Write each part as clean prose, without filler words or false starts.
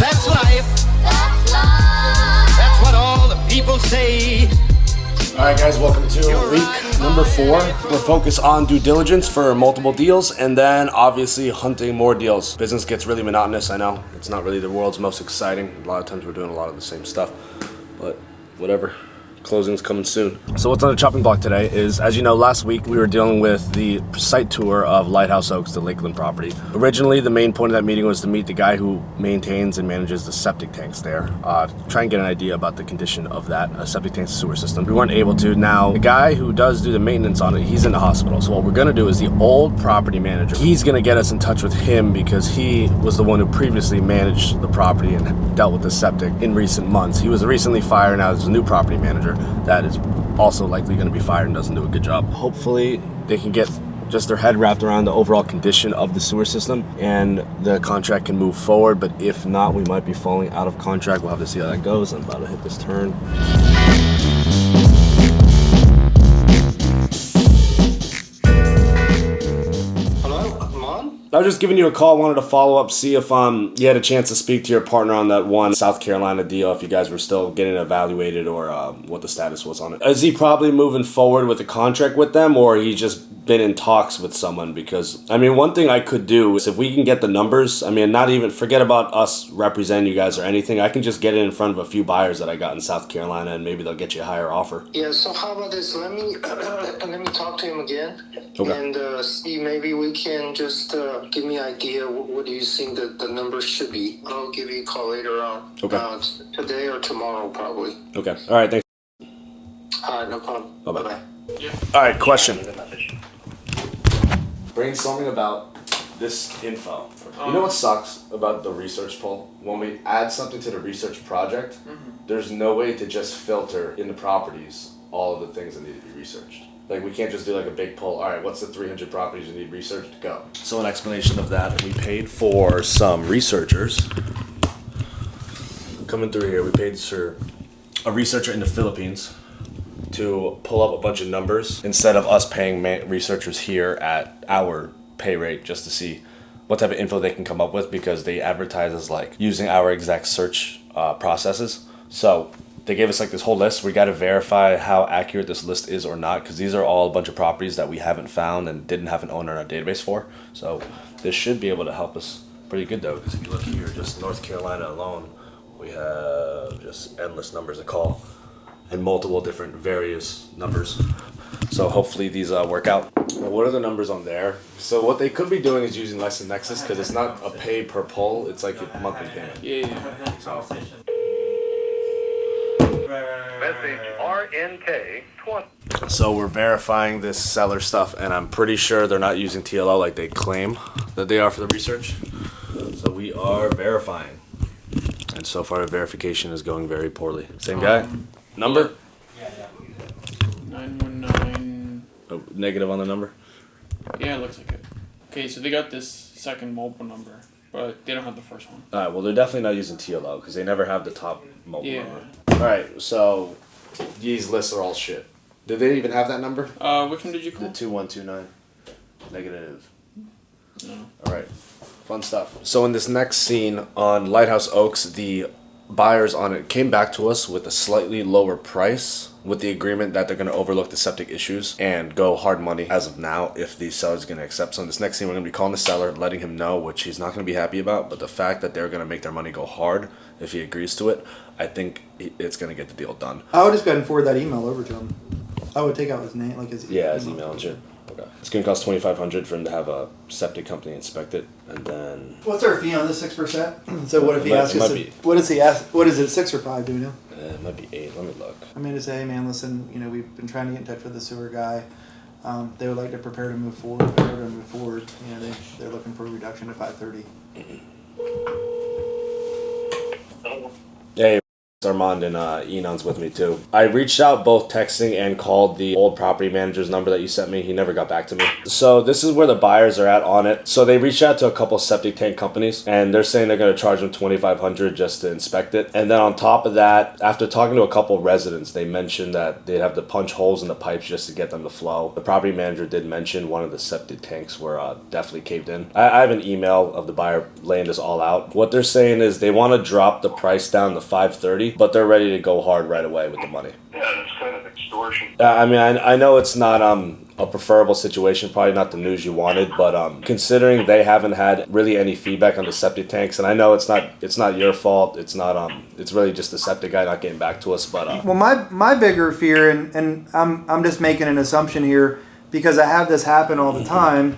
That's life. That's life. That's what all the people say. Alright guys, welcome to week number 4. We're focused on due diligence for multiple deals and then obviously hunting more deals. Business gets really monotonous, I know. It's not really the world's most exciting. A lot of times we're doing a lot of the same stuff, but whatever. Closing's coming soon. So what's on the chopping block today is, as you know, last week we were dealing with the site tour of Lighthouse Oaks, the Lakeland property. Originally, the main point of that meeting was to meet the guy who maintains and manages the septic tanks there, try and get an idea about the condition of that septic tank sewer system. We weren't able to. Now, the guy who does do the maintenance on it, he's in the hospital. So what we're gonna do is the old property manager, he's gonna get us in touch with him because he was the one who previously managed the property and dealt with the septic in recent months. He was recently fired, now there's a new property manager that is also likely going to be fired and doesn't do a good job. Hopefully they can get just their head wrapped around the overall condition of the sewer system and the contract can move forward, but if not, we might be falling out of contract. We'll have to see how that goes. I'm about to hit this turn. I was just giving you a call, wanted to follow up, see if you had a chance to speak to your partner on that one South Carolina deal, if you guys were still getting evaluated or what the status was on it. Is he probably moving forward with a contract with them, or he just been in talks with someone? Because, I mean, one thing I could do is if we can get the numbers, I mean, not even, forget about us representing you guys or anything, I can just get it in front of a few buyers that I got in South Carolina and maybe they'll get you a higher offer. Yeah, so how about this? Let me talk to him again. Okay. And see, maybe we can just give me an idea. What do you think that the numbers should be? I'll give you a call later on. Okay. Today or tomorrow, probably. Okay. All right. Thanks. All right, no problem. Bye-bye. Yeah. All right. Question. Brainstorming about this info. You know what sucks about the research poll? When we add something to the research project, there's no way to just filter in the properties all of the things that need to be researched. Like, we can't just do like a big poll. All right, what's the 300 properties you need researched? Go. So an explanation of that, we paid for some researchers coming through here. We paid for a researcher in the Philippines to pull up a bunch of numbers instead of us paying researchers here at our pay rate just to see what type of info they can come up with, because they advertise as like using our exact search processes. So they gave us like this whole list. We got to verify how accurate this list is or not, because these are all a bunch of properties that we haven't found and didn't have an owner in our database for. So this should be able to help us pretty good though, because if you look here, just North Carolina alone, we have just endless numbers to call and multiple different various numbers. So hopefully these work out. Now, what are the numbers on there? So what they could be doing is using LexisNexis, because it's not a pay per poll, it's like a monthly payment. Yeah. So. Message RNK20. So we're verifying this seller stuff, and I'm pretty sure they're not using TLO like they claim that they are for the research. So we are verifying, and so far the verification is going very poorly. Same guy? Number? Yeah. 919. Oh, negative on the number? Yeah, it looks like it. Okay, so they got this second mobile number, but they don't have the first one. Alright, well they're definitely not using TLO, because they never have the top mobile number. Yeah. Alright, so these lists are all shit. Did they even have that number? Which one did you call? The 2129. Negative. No. Alright, fun stuff. So in this next scene on Lighthouse Oaks, the buyers on it came back to us with a slightly lower price, with the agreement that they're going to overlook the septic issues and go hard money as of now if the seller's going to accept. So in this next scene, we're going to be calling the seller, letting him know, which he's not going to be happy about, but the fact that they're going to make their money go hard if he agrees to it, I think it's going to get the deal done. I would just go ahead and forward that email over to him. I would take out his name, like his email. Yeah, his email and shit. Okay. It's going to cost $2,500 for him to have a septic company inspect it, and then... What's our fee on this 6%? So what if he It asks might us? be. What does he ask? What is it? 6 or 5? Do we know? It might be 8. Let me look. I mean, to say, hey man, listen, we've been trying to get in touch with the sewer guy. They would like to prepare to move forward. They're looking for a reduction to 530. Hey, Armand and Enon's with me too. I reached out both texting and called the old property manager's number that you sent me. He never got back to me. So this is where the buyers are at on it. So they reached out to a couple septic tank companies and they're saying they're going to charge them $2,500 just to inspect it. And then on top of that, after talking to a couple residents, they mentioned that they'd have to punch holes in the pipes just to get them to flow. The property manager did mention one of the septic tanks were definitely caved in. I have an email of the buyer laying this all out. What they're saying is they want to drop the price down to $530, but they're ready to go hard right away with the money. Yeah, that's kind of extortion. I mean, I know it's not a preferable situation, probably not the news you wanted, but considering they haven't had really any feedback on the septic tanks, and I know it's not your fault. It's not it's really just the septic guy not getting back to us. But Well, my bigger fear, and I'm just making an assumption here because I have this happen all the time,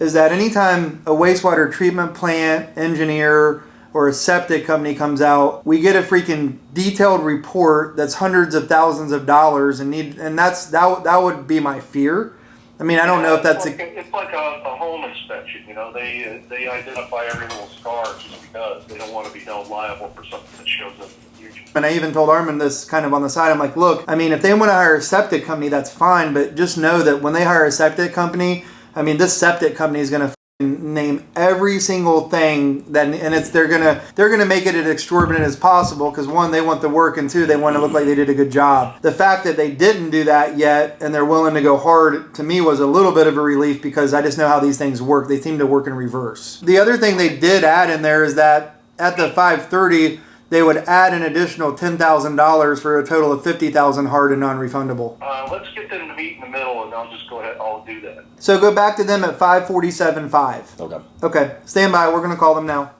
is that anytime a wastewater treatment plant engineer or a septic company comes out, we get a freaking detailed report that's hundreds of thousands of dollars and that would be my fear. I mean, I don't know if that's it's like a home inspection. You know, they identify every little scar just because they don't want to be held liable for something that shows up in the future. And I even told Armand this kind of on the side. I'm like, look, I mean, if they want to hire a septic company, that's fine, but just know that when they hire a septic company, I mean, this septic company is going to name every single thing they're gonna make it as exorbitant as possible because one, they want the work, and two, they want to look like they did a good job. The fact that they didn't do that yet and they're willing to go hard to me was a little bit of a relief because I just know how these things work. They seem to work in reverse. The other thing they did add in there is that at the 530 they would add an additional $10,000 for a total of $50,000 hard and non-refundable. Let's get them to meet in the middle, and I'll just go ahead. I'll do that. So go back to them at 547.5. okay. Okay, stand by. We're going to call them now.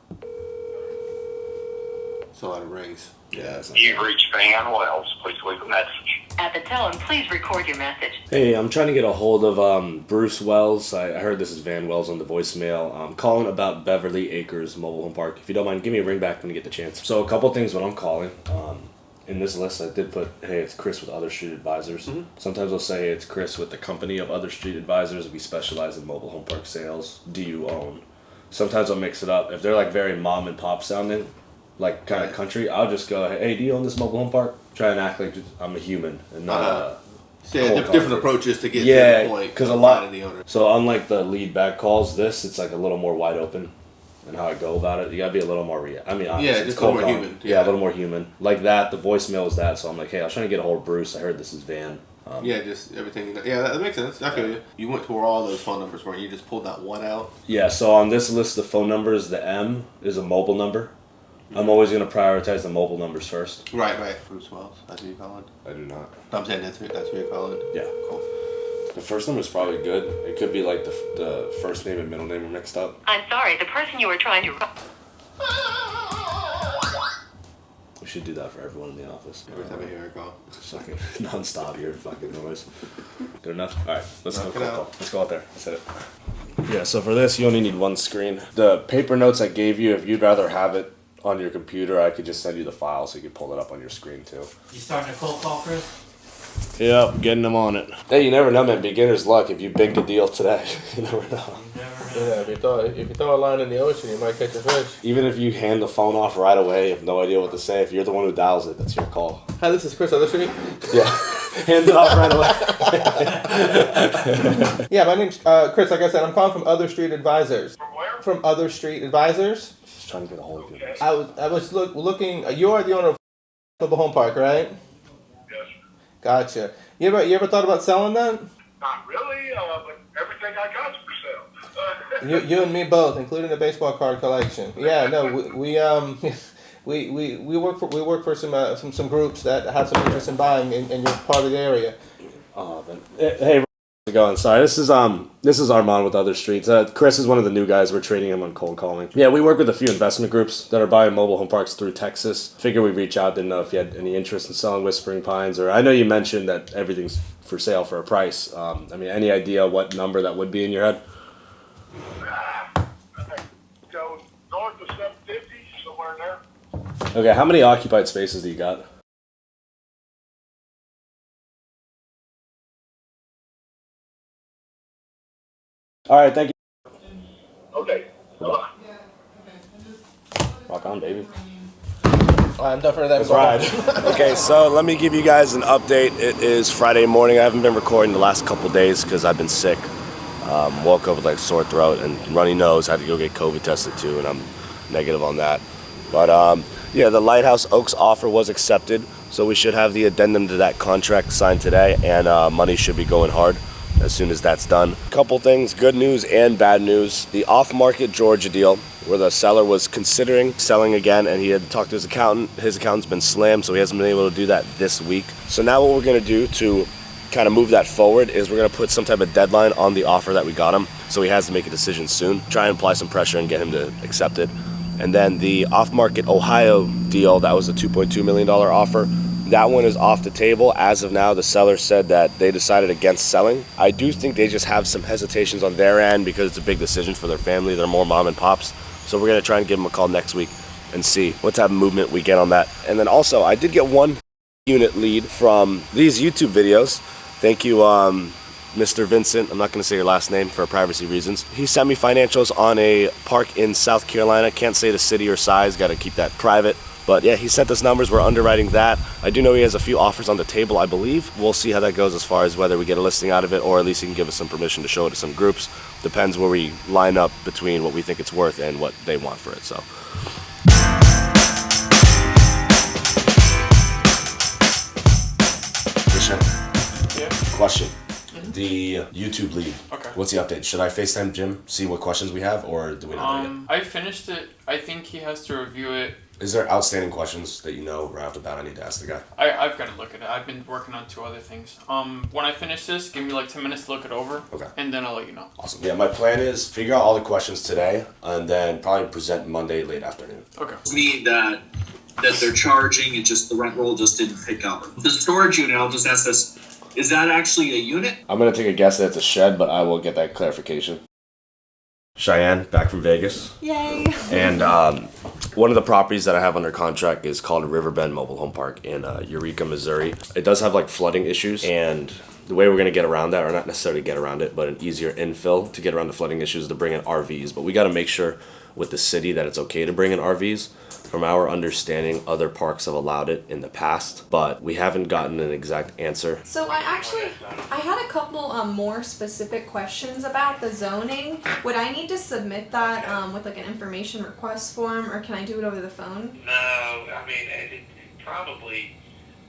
It's a lot of rings. Yeah. You've reached Van Wells. Please leave a message. At the tone, please record your message. Hey, I'm trying to get a hold of Bruce Wells. I heard this is Van Wells on the voicemail. I'm calling about Beverly Acres Mobile Home Park. If you don't mind, give me a ring back when you get the chance. So a couple things when I'm calling. In this list, I did put, hey, it's Chris with Other Street Advisors. Mm-hmm. Sometimes I'll say it's Chris with the company of Other Street Advisors. We specialize in mobile home park sales. Do you own? Sometimes I'll mix it up. If they're like very mom and pop sounding, like kind of country, I'll just go, hey, do you own this mobile home park? Try and act like I'm a human and not different approaches to get to the point. Because a lot of the owner. So unlike the lead back calls, it's like a little more wide open. And how I go about it, you gotta be a little more just a little more human. Yeah, a little more human. Like that, the voicemail is that. So I'm like, hey, I was trying to get a hold of Bruce. I heard this is Van. Just everything. Yeah, that makes sense. I feel you. You went to where all those phone numbers were. You just pulled that one out. Yeah. So on this list of phone numbers, the M is a mobile number. I'm always gonna prioritize the mobile numbers first. Right. Bruce Wells. That's who you call it. I do not. I'm saying that's who you call it. Yeah. Cool. The first number is probably good. It could be like the first name and middle name are mixed up. I'm sorry, the person you were trying to... We should do that for everyone in the office. Every time I hear a call. Fucking non-stop here, fucking noise. Good enough? Alright, let's go. Let's go out there. Let's hit it. Yeah, so for this, you only need one screen. The paper notes I gave you, if you'd rather have it on your computer, I could just send you the file so you could pull it up on your screen too. You starting a cold call, Chris? Yep, getting them on it. Hey, you never know, man. Beginner's luck. If you bink a deal today, you never know. Yeah, if you throw a line in the ocean, you might catch a fish. Even if you hand the phone off right away, you have no idea what to say. If you're the one who dials it, that's your call. Hi, this is Chris Other Street. Yeah, hand it off right away. Yeah, my name's Chris. Like I said, I'm calling from Other Street Advisors. From where? From Other Street Advisors. Just trying to get a hold of you. I was looking. You are the owner of Mobile Home Park, right? Yes. Gotcha. You ever thought about selling that? Not really, but everything I got's for sale. You and me both, including the baseball card collection. Yeah, no, we work for some groups that have some interest in buying, and you're part of the area. Oh, man. Hey, how's it going? Sorry, this is Armand with Other Streets. Chris is one of the new guys. We're trading him on cold calling. Yeah, we work with a few investment groups that are buying mobile home parks through Texas. Figure we'd reach out. Didn't know if you had any interest in selling Whispering Pines, or I know you mentioned that everything's for sale for a price. I mean, any idea what number that would be in your head? I think go north of 750, somewhere in there. Okay, how many occupied spaces do you got? All right, thank you. Okay. Bye-bye. Rock on, baby. I'm done for that. Right. Okay, so let me give you guys an update. It is Friday morning. I haven't been recording the last couple days because I've been sick. Woke up with like sore throat and runny nose. Had to go get COVID tested too, and I'm negative on that. But yeah, the Lighthouse Oaks offer was accepted, so we should have the addendum to that contract signed today, and money should be going hard as soon as that's done. Couple things, good news and bad news. The off-market Georgia deal, where the seller was considering selling again, and he had talked to his accountant. His accountant's been slammed, so he hasn't been able to do that this week. So now what we're gonna do to kind of move that forward is we're gonna put some type of deadline on the offer that we got him, so he has to make a decision soon. Try and apply some pressure and get him to accept it. And then the off-market Ohio deal, that was a $2.2 million offer. That one is off the table. As of now, the seller said that they decided against selling. I do think they just have some hesitations on their end because it's a big decision for their family. They're more mom and pops. So we're gonna try and give them a call next week and see what type of movement we get on that. And then also, I did get one unit lead from these YouTube videos. Thank you, Mr. Vincent. I'm not gonna say your last name for privacy reasons. He sent me financials on a park in South Carolina. Can't say the city or size, gotta keep that private. But yeah, he sent us numbers, we're underwriting that. I do know he has a few offers on the table, I believe. We'll see how that goes as far as whether we get a listing out of it, or at least he can give us some permission to show it to some groups. Depends where we line up between what we think it's worth and what they want for it, so. Yeah. Question. The YouTube lead. Okay. What's the update? Should I FaceTime Jim, see what questions we have, or do we not know yet? I finished it. I think he has to review it. Is there outstanding questions that you know right off the bat I need to ask the guy? I've got to look at it. I've been working on 2 other things. When I finish this, give me like 10 minutes to look it over. Okay. And then I'll let you know. Awesome. Yeah, my plan is figure out all the questions today, and then probably present Monday late afternoon. Okay. Mean that they're charging and just the rent roll just didn't pick up. The storage unit, I'll just ask this, is that actually a unit? I'm going to take a guess that it's a shed, but I will get that clarification. Cheyenne, back from Vegas. Yay. And one of the properties that I have under contract is called Riverbend Mobile Home Park in Eureka, Missouri. It does have like flooding issues, and the way we're going to get around that, or not necessarily get around it, but an easier infill to get around the flooding issues is to bring in RVs. But we got to make sure with the city that it's okay to bring in RVs. From our understanding, other parks have allowed it in the past, but we haven't gotten an exact answer. So I had a couple more specific questions about the zoning. Would I need to submit that with like an information request form, or can I do it over the phone? No, I mean, probably,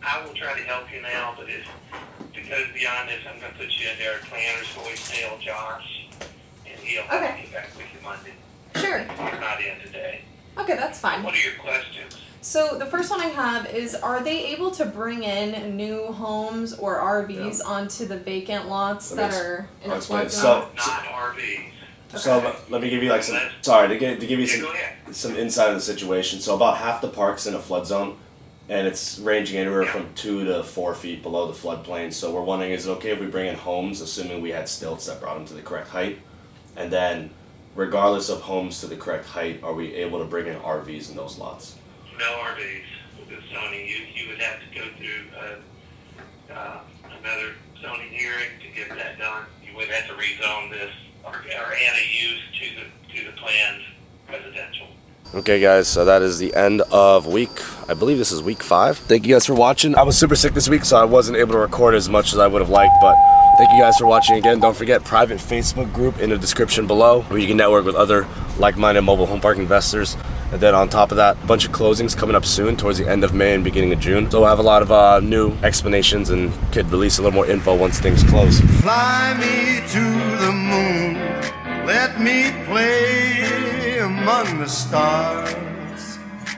I will try to help you now, but to go beyond this, I'm going to put you in there, planner's voicemail, Josh, and he'll have to get back with you Monday. Sure. You're not in today. Okay, that's fine. What are your questions? So the first one I have is, are they able to bring in new homes or RVs onto the vacant lots that are in the flood zone? Not RVs. So let me give you like some, sorry, to give you some insight of the situation. So about half the park's in a flood zone, and it's ranging anywhere from 2 to 4 feet below the floodplain. So we're wondering, is it okay if we bring in homes, assuming we had stilts that brought them to the correct height? And then, regardless of homes to the correct height, are we able to bring in RVs in those lots? No RVs with this zoning. You would have to go through another zoning hearing to get that done. You would have to rezone this or add a use to the plans residential. Okay guys, so that is the end of week, I believe this is week 5. Thank you guys for watching. I was super sick this week, so I wasn't able to record as much as I would have liked, but thank you guys for watching again. Don't forget, private Facebook group in the description below, where you can network with other like-minded mobile home park investors. And then on top of that, a bunch of closings coming up soon towards the end of May and beginning of June. So we'll have a lot of new explanations and could release a little more info once things close. Fly me to the moon, let me play among the stars.